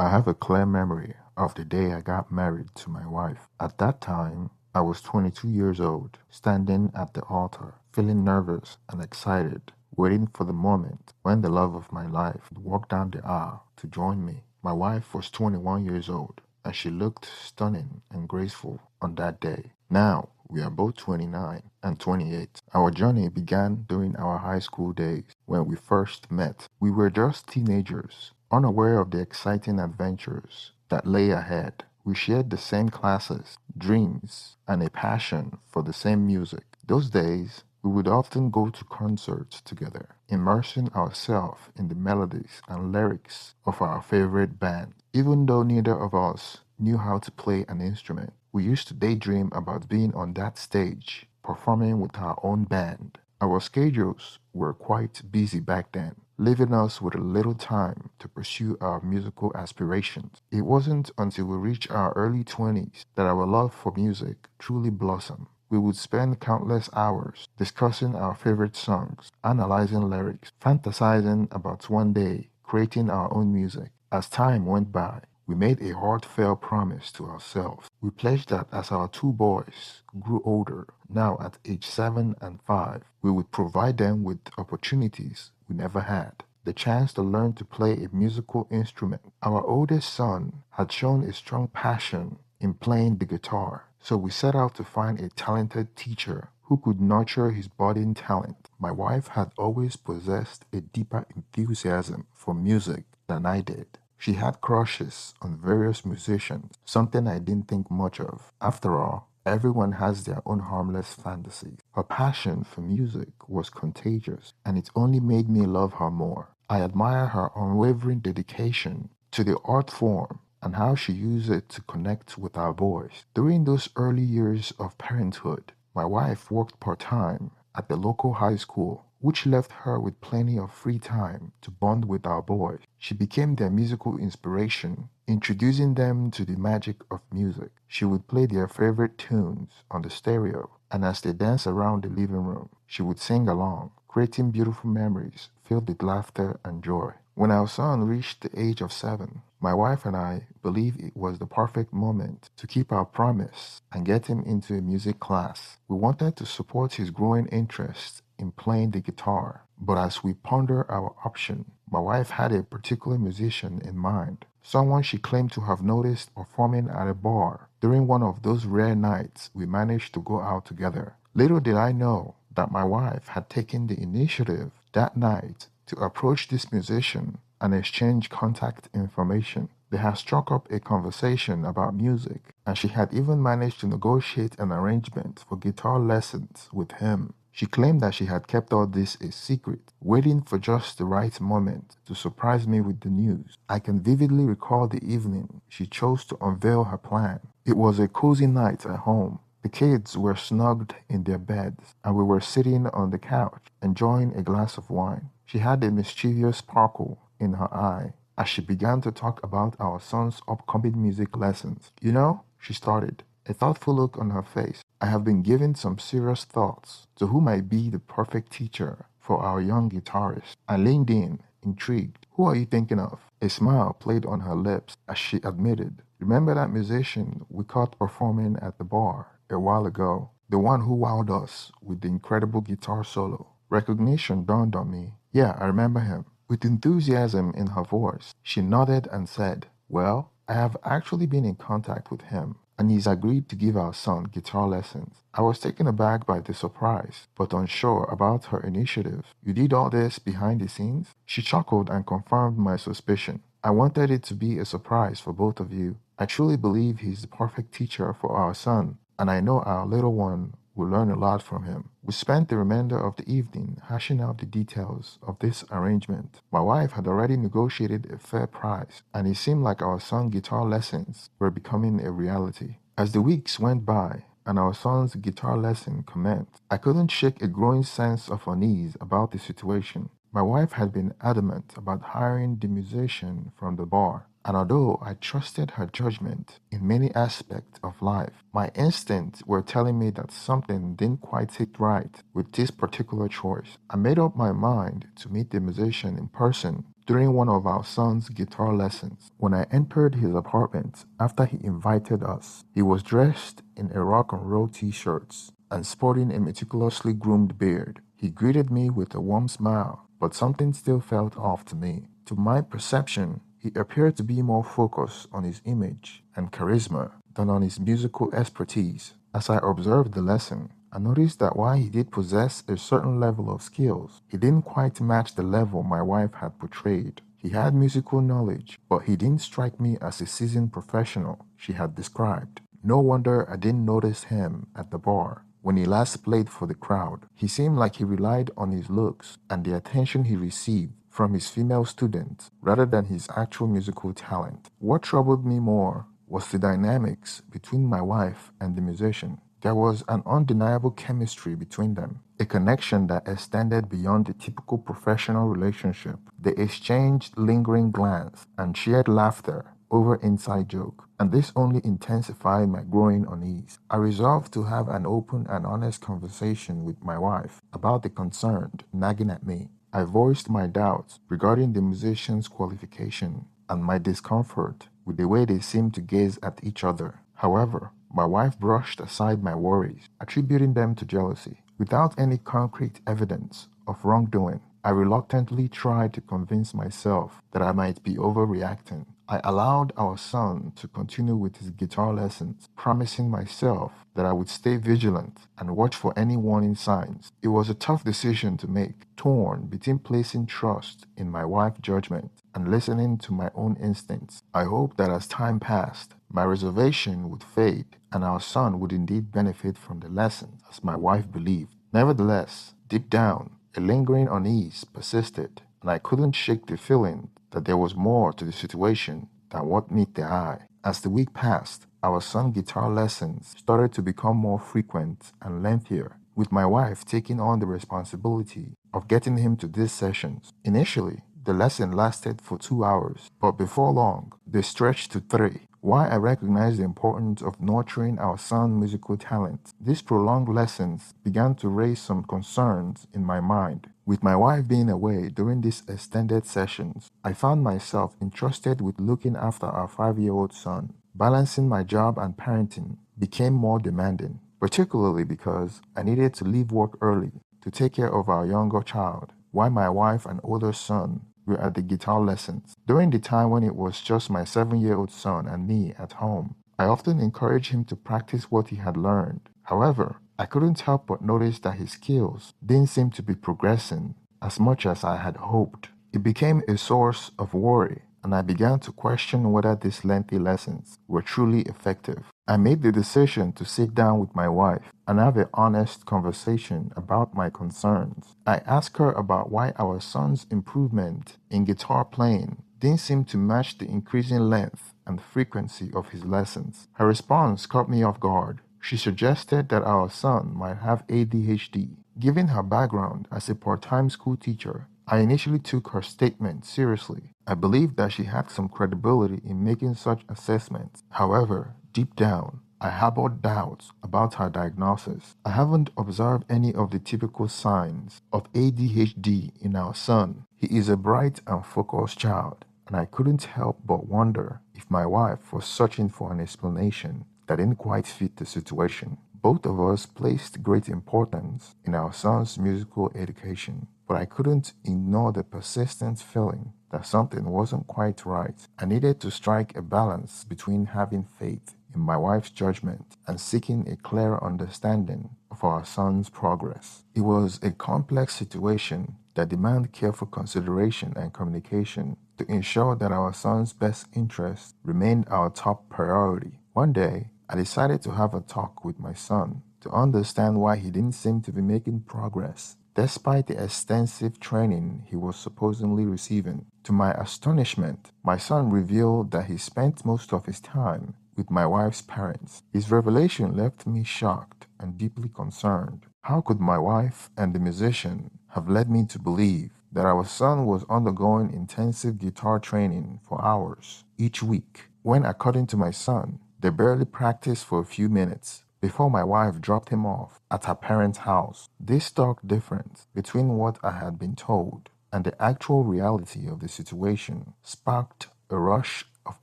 I have a clear memory of the day I got married to my wife. At that time, I was 22 years old, standing at the altar, feeling nervous and excited, waiting for the moment when the love of my life would walk down the aisle to join me. My wife was 21 years old, and she looked stunning and graceful on that day. Now, we are both 29 and 28. Our journey began during our high school days when we first met. We were just teenagers, unaware of the exciting adventures that lay ahead. We shared the same classes, dreams, and a passion for the same music. Those days, we would often go to concerts together, immersing ourselves in the melodies and lyrics of our favorite band. Even though neither of us knew how to play an instrument, we used to daydream about being on that stage, performing with our own band. Our schedules were quite busy back then, leaving us with a little time to pursue our musical aspirations. It wasn't until we reached our early 20s that our love for music truly blossomed. We would spend countless hours discussing our favorite songs, analyzing lyrics, fantasizing about one day creating our own music. As time went by, we made a heartfelt promise to ourselves. We pledged that as our two boys grew older, now at age 7 and 5, we would provide them with opportunities we never had. The chance to learn to play a musical instrument. Our oldest son had shown a strong passion in playing the guitar, so we set out to find a talented teacher who could nurture his budding talent. My wife had always possessed a deeper enthusiasm for music than I did. She had crushes on various musicians, something I didn't think much of. After all, everyone has their own harmless fantasies. Her passion for music was contagious, and it only made me love her more. I admire her unwavering dedication to the art form and how she used it to connect with our boys. During those early years of parenthood, my wife worked part-time at the local high school, which left her with plenty of free time to bond with our boys. She became their musical inspiration, introducing them to the magic of music. She would play their favorite tunes on the stereo, and as they danced around the living room, she would sing along, creating beautiful memories filled with laughter and joy. When our son reached the age of 7, my wife and I believed it was the perfect moment to keep our promise and get him into a music class. We wanted to support his growing interest in playing the guitar, but as we pondered our option, my wife had a particular musician in mind, someone she claimed to have noticed performing at a bar. During one of those rare nights we managed to go out together. Little did I know that my wife had taken the initiative that night to approach this musician and exchange contact information. They had struck up a conversation about music, and she had even managed to negotiate an arrangement for guitar lessons with him. She claimed that she had kept all this a secret, waiting for just the right moment to surprise me with the news. I can vividly recall the evening she chose to unveil her plan. It was a cozy night at home. The kids were snugged in their beds, and we were sitting on the couch, enjoying a glass of wine. She had a mischievous sparkle in her eye as she began to talk about our son's upcoming music lessons. You know, she started, a thoughtful look on her face. I have been giving some serious thoughts to who might be the perfect teacher for our young guitarist. I leaned in, intrigued. Who are you thinking of? A smile played on her lips as she admitted, remember that musician we caught performing at the bar a while ago? The one who wowed us with the incredible guitar solo. Recognition dawned on me. Yeah, I remember him. With enthusiasm in her voice, she nodded and said, well, I have actually been in contact with him, and he's agreed to give our son guitar lessons. I was taken aback by the surprise, but unsure about her initiative. You did all this behind the scenes? She chuckled and confirmed my suspicion. I wanted it to be a surprise for both of you. I truly believe he's the perfect teacher for our son, and I know our little one will learn a lot from him. We spent the remainder of the evening hashing out the details of this arrangement. My wife had already negotiated a fair price, and it seemed like our son's guitar lessons were becoming a reality. As the weeks went by and our son's guitar lesson commenced, I couldn't shake a growing sense of unease about the situation. My wife had been adamant about hiring the musician from the bar, And although I trusted her judgment in many aspects of life, my instincts were telling me that something didn't quite sit right with this particular choice. I made up my mind to meet the musician in person during one of our son's guitar lessons. When I entered his apartment after he invited us, he was dressed in a rock and roll t-shirt and sporting a meticulously groomed beard. He greeted me with a warm smile, but something still felt off to me. To my perception, he appeared to be more focused on his image and charisma than on his musical expertise. As I observed the lesson, I noticed that while he did possess a certain level of skills, he didn't quite match the level my wife had portrayed. He had musical knowledge, but he didn't strike me as a seasoned professional she had described. No wonder I didn't notice him at the bar when he last played for the crowd. He seemed like he relied on his looks and the attention he received from his female students rather than his actual musical talent. What troubled me more was the dynamics between my wife and the musician. There was an undeniable chemistry between them, a connection that extended beyond the typical professional relationship. They exchanged lingering glance and shared laughter over inside joke, and this only intensified my growing unease. I resolved to have an open and honest conversation with my wife about the concern nagging at me. I voiced my doubts regarding the musician's qualification and my discomfort with the way they seemed to gaze at each other. However, my wife brushed aside my worries, attributing them to jealousy. Without any concrete evidence of wrongdoing, I reluctantly tried to convince myself that I might be overreacting. I allowed our son to continue with his guitar lessons, promising myself that I would stay vigilant and watch for any warning signs. It was a tough decision to make, torn between placing trust in my wife's judgment and listening to my own instincts. I hoped that as time passed, my reservation would fade and our son would indeed benefit from the lesson, as my wife believed. Nevertheless, deep down, a lingering unease persisted, and I couldn't shake the feeling that there was more to the situation than what met the eye. As the week passed, our son's guitar lessons started to become more frequent and lengthier, with my wife taking on the responsibility of getting him to these sessions. Initially, the lesson lasted for 2 hours, but before long, they stretched to three. While I recognized the importance of nurturing our son's musical talent, these prolonged lessons began to raise some concerns in my mind. With my wife being away during these extended sessions, I found myself entrusted with looking after our 5-year-old son. Balancing my job and parenting became more demanding, particularly because I needed to leave work early to take care of our younger child, while my wife and older son were at the guitar lessons. During the time when it was just my 7-year-old son and me at home, I often encouraged him to practice what he had learned. However, I couldn't help but notice that his skills didn't seem to be progressing as much as I had hoped. It became a source of worry, and I began to question whether these lengthy lessons were truly effective. I made the decision to sit down with my wife and have an honest conversation about my concerns. I asked her about why our son's improvement in guitar playing didn't seem to match the increasing length and frequency of his lessons. Her response caught me off guard. She suggested that our son might have ADHD. Given her background as a part-time school teacher, I initially took her statement seriously. I believed that she had some credibility in making such assessments. However, deep down, I harbored doubts about her diagnosis. I haven't observed any of the typical signs of ADHD in our son. He is a bright and focused child, and I couldn't help but wonder if my wife was searching for an explanation that didn't quite fit the situation. Both of us placed great importance in our son's musical education, but I couldn't ignore the persistent feeling that something wasn't quite right. I needed to strike a balance between having faith in my wife's judgment and seeking a clearer understanding of our son's progress. It was a complex situation that demanded careful consideration and communication to ensure that our son's best interests remained our top priority. One day, I decided to have a talk with my son to understand why he didn't seem to be making progress, despite the extensive training he was supposedly receiving. To my astonishment, my son revealed that he spent most of his time with my wife's parents. His revelation left me shocked and deeply concerned. How could my wife and the musician have led me to believe that our son was undergoing intensive guitar training for hours each week, when, according to my son, they barely practiced for a few minutes before my wife dropped him off at her parents' house. This stark difference between what I had been told and the actual reality of the situation sparked a rush of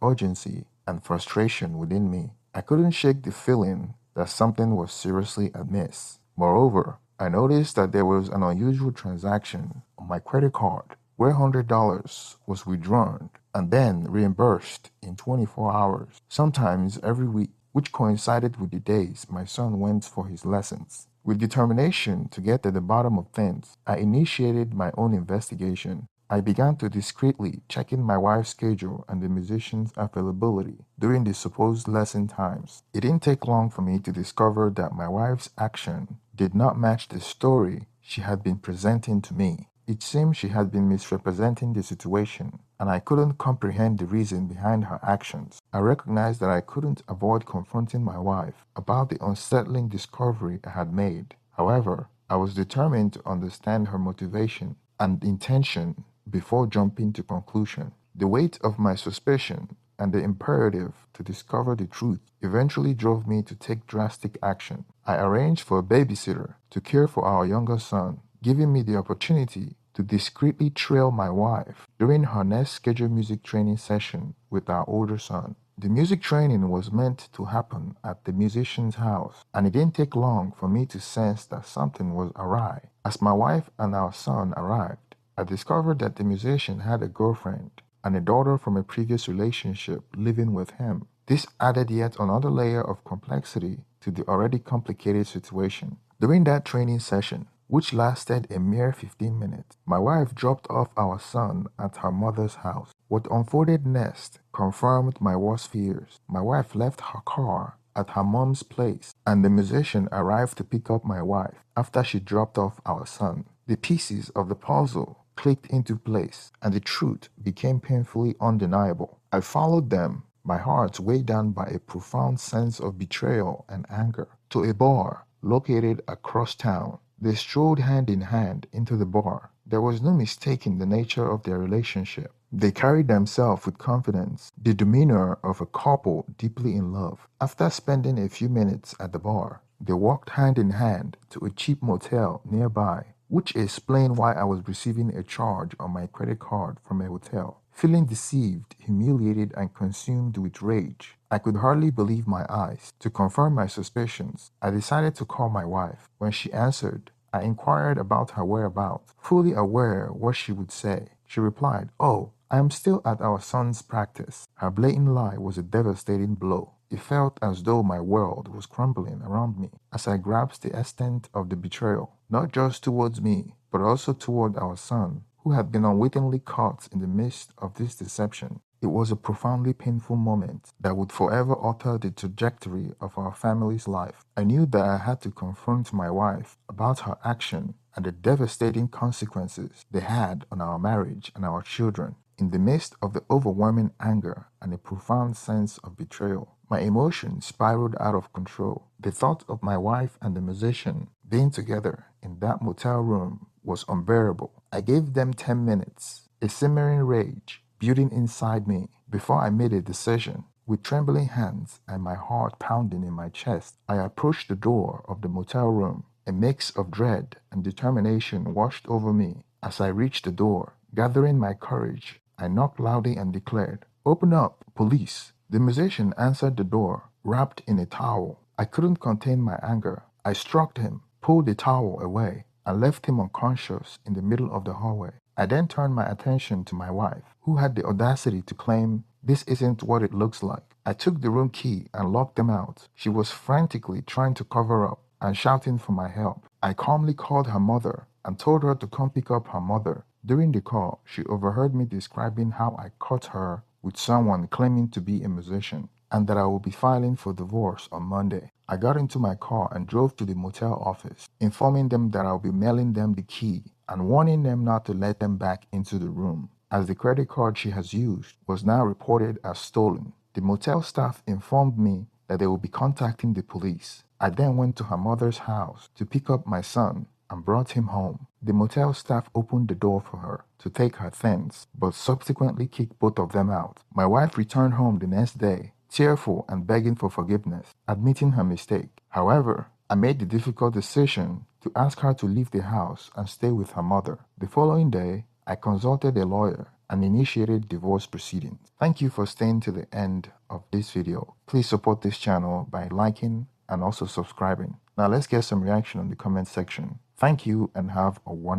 urgency and frustration within me. I couldn't shake the feeling that something was seriously amiss. Moreover, I noticed that there was an unusual transaction on my credit card where $100 was withdrawn and then reimbursed in 24 hours, sometimes every week, which coincided with the days my son went for his lessons. With determination to get to the bottom of things, I initiated my own investigation. I began to discreetly check in my wife's schedule and the musician's availability during the supposed lesson times. It didn't take long for me to discover that my wife's action did not match the story she had been presenting to me. It seemed she had been misrepresenting the situation, and I couldn't comprehend the reason behind her actions. I recognized that I couldn't avoid confronting my wife about the unsettling discovery I had made. However, I was determined to understand her motivation and intention before jumping to conclusion. The weight of my suspicion and the imperative to discover the truth eventually drove me to take drastic action. I arranged for a babysitter to care for our younger son, giving me the opportunity to discreetly trail my wife during her next scheduled music training session with our older son. The music training was meant to happen at the musician's house, and it didn't take long for me to sense that something was awry. As my wife and our son arrived, I discovered that the musician had a girlfriend and a daughter from a previous relationship living with him. This added yet another layer of complexity to the already complicated situation. During that training session, which lasted a mere 15 minutes, my wife dropped off our son at her mother's house. What unfolded next confirmed my worst fears. My wife left her car at her mom's place, and the musician arrived to pick up my wife after she dropped off our son. The pieces of the puzzle clicked into place, and the truth became painfully undeniable. I followed them, my heart weighed down by a profound sense of betrayal and anger, to a bar located across town. They strolled hand in hand into the bar. There was no mistaking the nature of their relationship. They carried themselves with confidence, the demeanor of a couple deeply in love. After spending a few minutes at the bar, they walked hand in hand to a cheap motel nearby, which explained why I was receiving a charge on my credit card from a hotel. Feeling deceived, humiliated, and consumed with rage, I could hardly believe my eyes. To confirm my suspicions, I decided to call my wife. When she answered, I inquired about her whereabouts, fully aware what she would say. She replied, "Oh, I am still at our son's practice." Her blatant lie was a devastating blow. It felt as though my world was crumbling around me as I grasped the extent of the betrayal, not just towards me, but also toward our son, who had been unwittingly caught in the midst of this deception. It was a profoundly painful moment that would forever alter the trajectory of our family's life. I knew that I had to confront my wife about her action and the devastating consequences they had on our marriage and our children. In the midst of the overwhelming anger and a profound sense of betrayal, my emotions spiraled out of control. The thought of my wife and the musician being together in that motel room was unbearable. I gave them 10 minutes, a simmering rage building inside me, before I made a decision. With trembling hands and my heart pounding in my chest, I approached the door of the motel room. A mix of dread and determination washed over me as I reached the door. Gathering my courage, I knocked loudly and declared, "Open up, police." The musician answered the door, wrapped in a towel. I couldn't contain my anger. I struck him, pulled the towel away, and left him unconscious in the middle of the hallway. I then turned my attention to my wife, who had the audacity to claim, "This isn't what it looks like." I took the room key and locked them out. She was frantically trying to cover up and shouting for my help. I calmly called her mother and told her to come pick up her mother. During the call, she overheard me describing how I caught her with someone claiming to be a musician, and that I will be filing for divorce on Monday. I got into my car and drove to the motel office, informing them that I'll be mailing them the key and warning them not to let them back into the room, as the credit card she has used was now reported as stolen. The motel staff informed me that they will be contacting the police. I then went to her mother's house to pick up my son and brought him home. The motel staff opened the door for her to take her things, but subsequently kicked both of them out. My wife returned home the next day, tearful and begging for forgiveness, admitting her mistake. However, I made the difficult decision to ask her to leave the house and stay with her mother. The following day, I consulted a lawyer and initiated divorce proceedings. Thank you for staying to the end of this video. Please support this channel by liking and also subscribing. Now let's get some reaction in the comment section. Thank you and have a wonderful